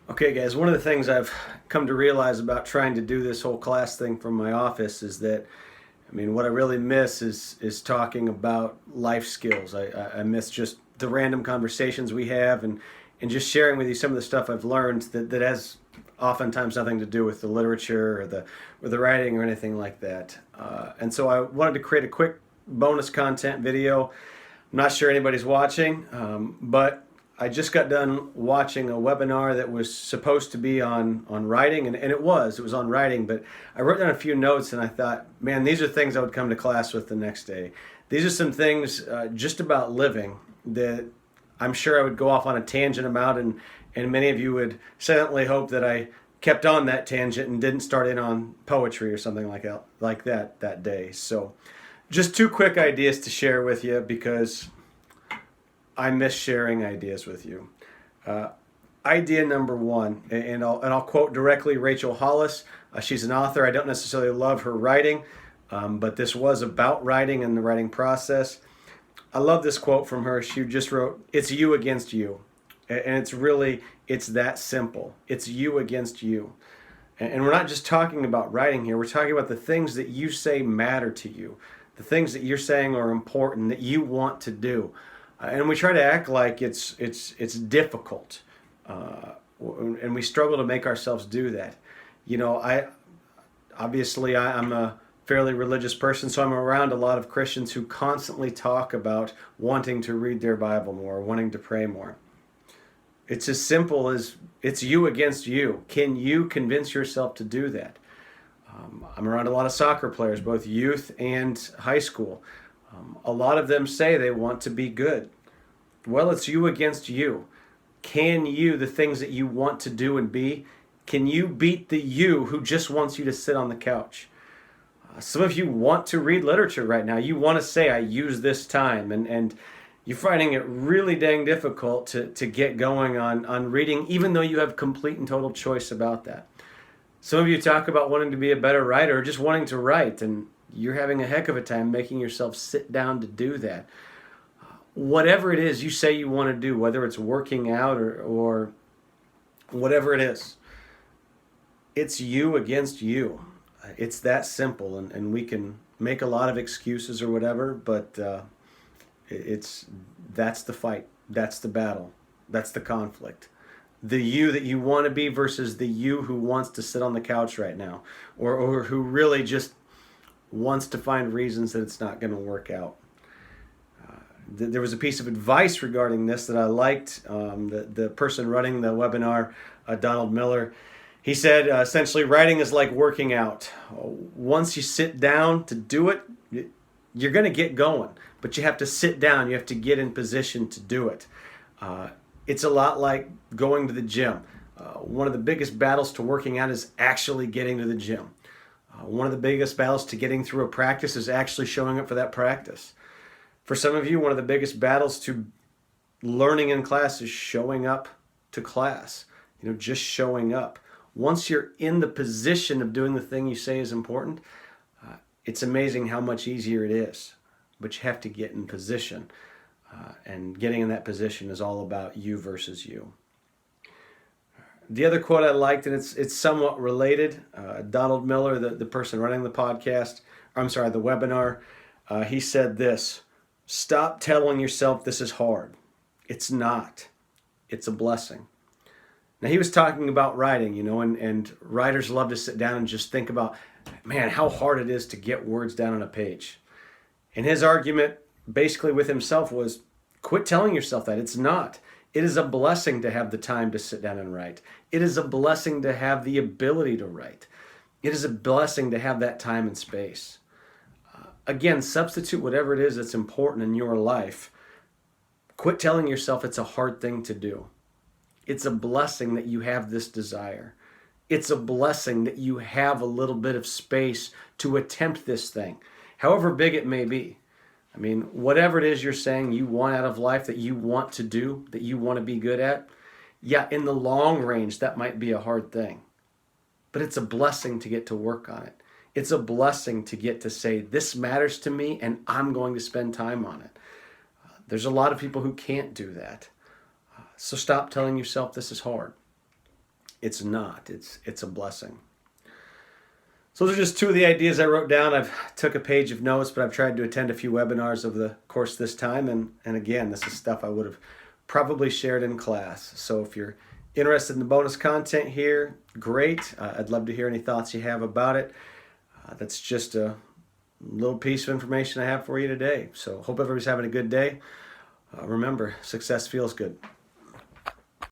Okay, guys, one of the things I've come to realize about trying to do this whole class thing from my office is that, what I really miss is talking about life skills. I miss just the random conversations we have and just sharing with you some of the stuff I've learned that has oftentimes nothing to do with the literature or the writing or anything like that. And so I wanted to create a quick bonus content video. I'm not sure anybody's watching, but I just got done watching a webinar that was supposed to be on writing, and it was on writing, but I wrote down a few notes and I thought, man, these are things I would come to class with the next day. These are some things just about living that I'm sure I would go off on a tangent about, and many of you would silently hope that I kept on that tangent and didn't start in on poetry or something like that day. So just two quick ideas to share with you because I miss sharing ideas with you. Uh, Idea number one, and I'll quote directly Rachel Hollis. She's an author. I don't necessarily love her writing, but this was about writing and the writing process. I love this quote from her. She just wrote, "It's you against you," and it's that simple. It's you against you. And we're not just talking about writing here. We're talking about the things that you say matter to you, the things that you're saying are important, that you want to do. And we try to act like it's difficult, and we struggle to make ourselves do that. I obviously I'm a fairly religious person, so I'm around a lot of Christians who constantly talk about wanting to read their Bible more, wanting to pray more. It's as simple as it's you against you. Can you convince yourself to do that? I'm around a lot of soccer players, both youth and high school. A lot of them say they want to be good. Well, it's you against you. Can you, the things that you want to do and be, can you beat the you who just wants you to sit on the couch? Some of you want to read literature right now. You want to say, I use this time, and you're finding it really dang difficult to get going on reading, even though you have complete and total choice about that. Some of you talk about wanting to be a better writer or just wanting to write, and you're having a heck of a time making yourself sit down to do that. Whatever it is you say you want to do, whether it's working out or whatever it is, it's you against you. It's that simple, and we can make a lot of excuses or whatever, but it's that's the fight, that's the battle, that's the conflict. The you that you want to be versus the you who wants to sit on the couch right now, or who really just wants to find reasons that it's not going to work out. There was a piece of advice regarding this that I liked. The person running the webinar, Donald Miller, he said essentially writing is like working out. Once you sit down to do it, you're going to get going, but you have to sit down. You have to get in position to do it. It's a lot like going to the gym. One of the biggest battles to working out is actually getting to the gym. One of the biggest battles to getting through a practice is actually showing up for that practice. For some of you, one of the biggest battles to learning in class is showing up to class. Just showing up. Once you're in the position of doing the thing you say is important, it's amazing how much easier it is. But you have to get in position. And getting in that position is all about you versus you. The other quote I liked, and it's somewhat related, Donald Miller, the person running the podcast, the webinar, he said this: stop telling yourself this is hard. It's not. It's a blessing. Now, he was talking about writing, and writers love to sit down and just think about, man, how hard it is to get words down on a page. And his argument basically with himself was, quit telling yourself that. It's not. It is a blessing to have the time to sit down and write. It is a blessing to have the ability to write. It is a blessing to have that time and space. Again, substitute whatever it is that's important in your life. Quit telling yourself it's a hard thing to do. It's a blessing that you have this desire. It's a blessing that you have a little bit of space to attempt this thing, however big it may be. Whatever it is you're saying you want out of life, that you want to do, that you want to be good at, yeah, in the long range, that might be a hard thing. But it's a blessing to get to work on it. It's a blessing to get to say, this matters to me and I'm going to spend time on it. There's a lot of people who can't do that. So stop telling yourself this is hard. it's not. It's a blessing. So those are just two of the ideas I wrote down. I've took a page of notes, but I've tried to attend a few webinars over the course this time. And again, this is stuff I would have probably shared in class. So if you're interested in the bonus content here, great. I'd love to hear any thoughts you have about it. That's just a little piece of information I have for you today. So hope everybody's having a good day. Remember, success feels good.